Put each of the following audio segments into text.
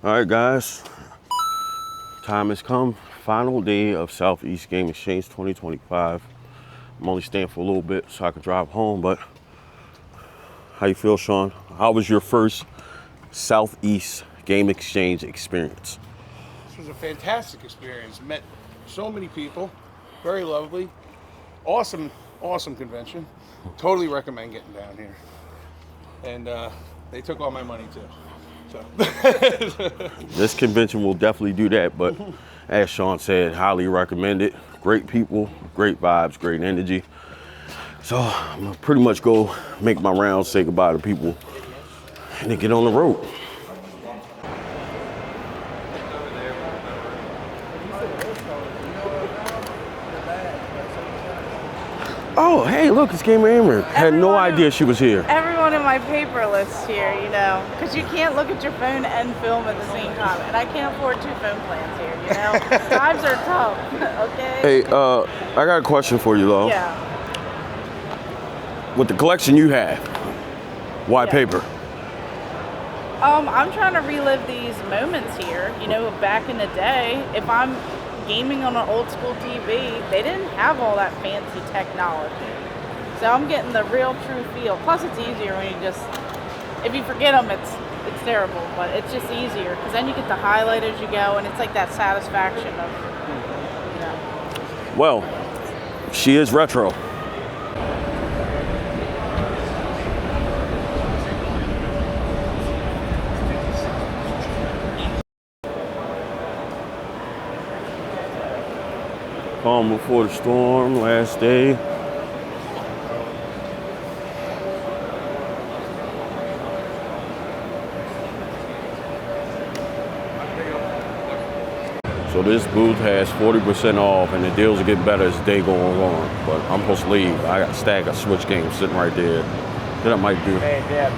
All right, guys, time has come. Final day of Southeast Game Exchange 2025. I'm only staying for a little bit so I can drive home, but how you feel, Sean? How was your first Southeast Game Exchange experience? This was a fantastic experience. Met so many people, very lovely, awesome convention. Totally recommend getting down here. And they took all my money too. So This convention will definitely do that, but as Sean said, highly recommend it. Great people, great vibes, great energy. So I'm gonna pretty much go make my rounds, say goodbye to people, and then get on the road. Oh, hey, look, it's Gamer Ahmer. Had no idea she was here. Everyone in my paper list here, you know, because you can't look at your phone and film at the same time, and I can't afford 2 phone plans here, you know. Times are tough, okay? Hey, I got a question for you, though. Yeah. With the collection you have, why paper? I'm trying to relive these moments here, you know, back in the day. If I'm gaming on an old school TV, they didn't have all that fancy technology. So I'm getting the real true feel. Plus it's easier when you just, if you forget them, it's terrible, but it's just easier because then you get to highlight as you go, and it's like that satisfaction of, you know. Well, she is retro. Calm before the storm, last day. So this booth has 40% off, and the deals will get better as the day goes on. But I'm supposed to leave. I got a stack of Switch games sitting right there that I might do. Hey, Deb.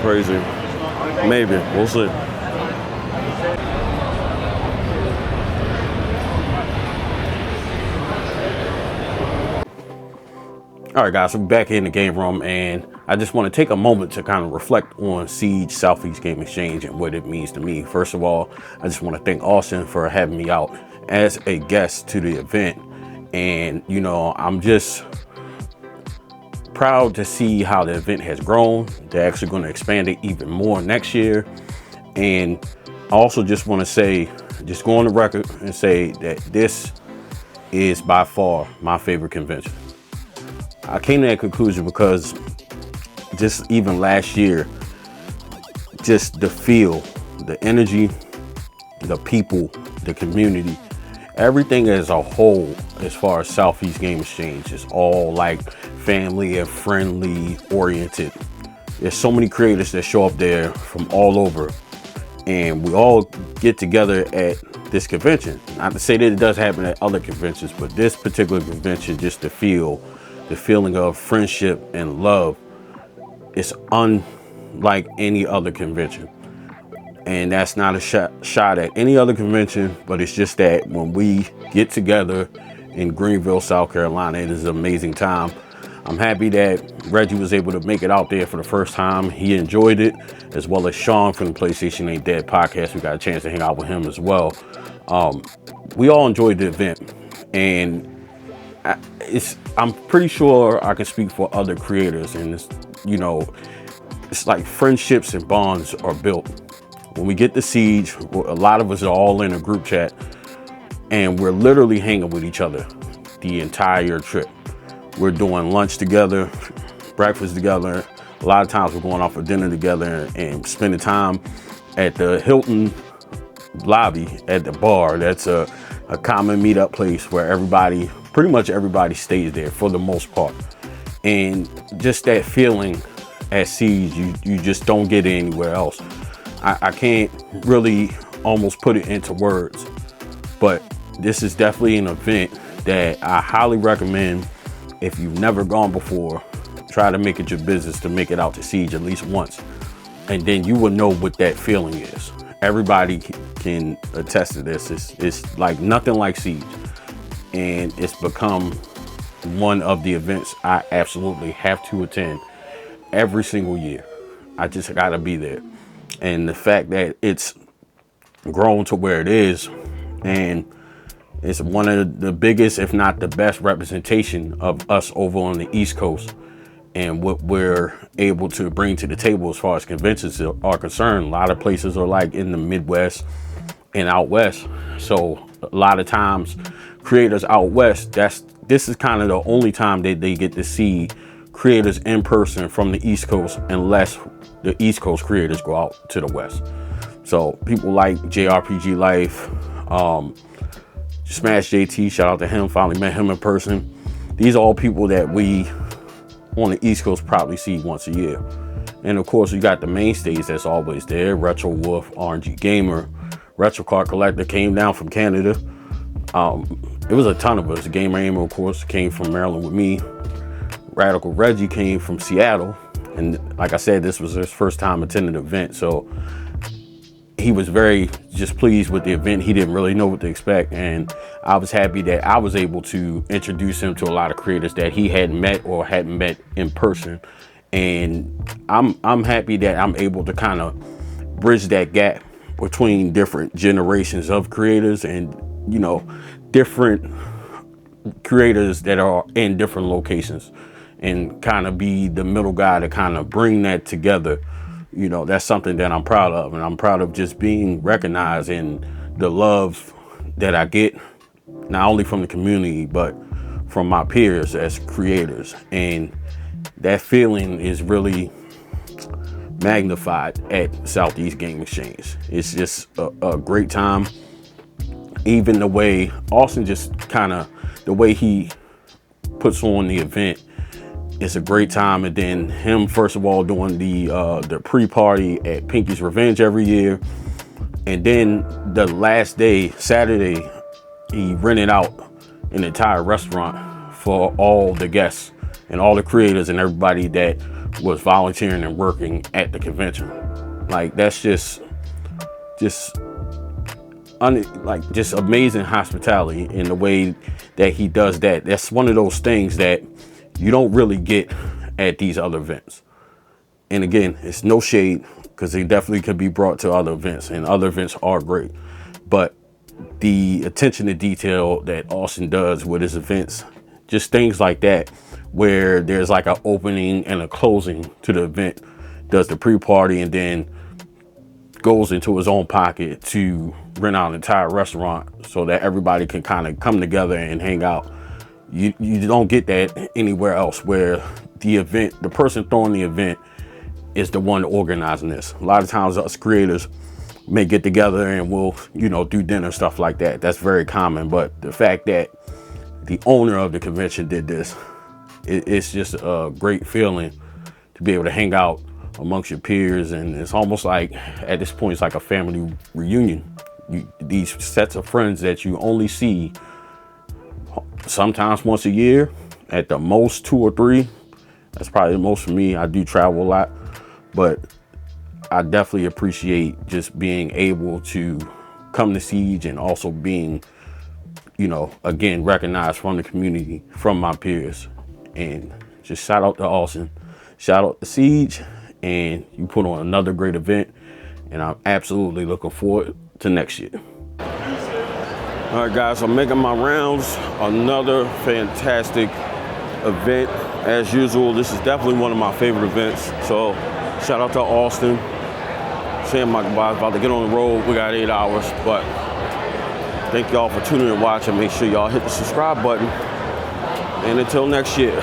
Crazy. Maybe. We'll see. All right, guys, we're back in the game room, and I just want to take a moment to kind of reflect on Siege Southeast Game Exchange and what it means to me. First of all, I just want to thank Austin for having me out as a guest to the event. And, you know, I'm just proud to see how the event has grown. They're actually going to expand it even more next year. And I also just want to say, just go on the record and say that this is by far my favorite convention. I came to that conclusion because just even last year, just the feel, the energy, the people, the community, everything as a whole, as far as Southeast Game Exchange, is all like family and friendly oriented. There's so many creators that show up there from all over, and we all get together at this convention. Not to say that it does happen at other conventions, but this particular convention, just the feeling of friendship and love is unlike any other convention. And that's not a shot at any other convention, but it's just that when we get together in Greenville, South Carolina, it is an amazing time. I'm happy that Reggie was able to make it out there for the first time. He enjoyed it, as well as Sean from the PlayStation Ain't Dead podcast. We got a chance to hang out with him as well. We all enjoyed the event, and I'm pretty sure I can speak for other creators, and it's, you know, it's like friendships and bonds are built. When we get to Siege, a lot of us are all in a group chat, and we're literally hanging with each other the entire trip. We're doing lunch together, breakfast together. A lot of times we're going out for dinner together and spending time at the Hilton lobby at the bar. That's a common meetup place where pretty much everybody stays there for the most part. And just that feeling at Siege, you just don't get it anywhere else. I can't really almost put it into words, but this is definitely an event that I highly recommend. If you've never gone before, try to make it your business to make it out to Siege at least once, and then you will know what that feeling is. Everybody can attest to this. It's like nothing like Siege, and it's become one of the events I absolutely have to attend every single year. I just gotta be there. And the fact that it's grown to where it is, and it's one of the biggest, if not the best representation of us over on the East Coast, and what we're able to bring to the table as far as conventions are concerned. A lot of places are like in the Midwest and out West. So a lot of times creators out West, this is kind of the only time that they get to see creators in person from the East Coast, unless the East Coast creators go out to the West. So people like JRPG Life, Smash JT, shout out to him, finally met him in person. These are all people that we on the East Coast probably see once a year. And of course, you got the mainstays that's always there: Retro Wolf, RNG Gamer, Retro Card Collector came down from Canada. It was a ton of us. Gamer Ahmer, of course, came from Maryland with me. Radical Reggie came from Seattle. And like I said, this was his first time attending the event. So he was very just pleased with the event. He didn't really know what to expect. And I was happy that I was able to introduce him to a lot of creators that he hadn't met or hadn't met in person. And I'm happy that I'm able to kind of bridge that gap between different generations of creators, and, you know, different creators that are in different locations, and kind of be the middle guy to kind of bring that together. You know, that's something that I'm proud of, and I'm proud of just being recognized and the love that I get, not only from the community, but from my peers as creators. And that feeling is really magnified at Southeast Game Exchange. It's just a great time. Even the way Austin just kind of, the way he puts on the event, it's a great time. And then him, first of all, doing the pre-party at Pinky's Revenge every year. And then the last day, Saturday, he rented out an entire restaurant for all the guests and all the creators and everybody that was volunteering and working at the convention. Like, that's just amazing hospitality in the way that he does that. That's one of those things that you don't really get at these other events. And again, it's no shade, because they definitely could be brought to other events, and other events are great. But the attention to detail that Austin does with his events, just things like that, where there's like an opening and a closing to the event, does the pre-party, and then goes into his own pocket to rent out an entire restaurant so that everybody can kind of come together and hang out. You don't get that anywhere else, where the person throwing the event is the one organizing this. A lot of times us creators may get together and we'll, you know, do dinner, stuff like that. That's very common. But the fact that the owner of the convention did this, it's just a great feeling to be able to hang out amongst your peers. And it's almost like, at this point, it's like a family reunion. These sets of friends that you only see sometimes once a year, at the most 2 or 3. That's probably the most for me. I do travel a lot, but I definitely appreciate just being able to come to Siege, and also being, you know, again, recognized from the community, from my peers. And just shout out to Austin, shout out to Siege, and you put on another great event, and I'm absolutely looking forward to next year. All right, guys, I'm making my rounds. Another fantastic event. As usual, this is definitely one of my favorite events. So shout out to Austin. Saying my goodbyes, about to get on the road. We got 8 hours, but thank y'all for tuning in and watching. Make sure y'all hit the subscribe button. And until next year.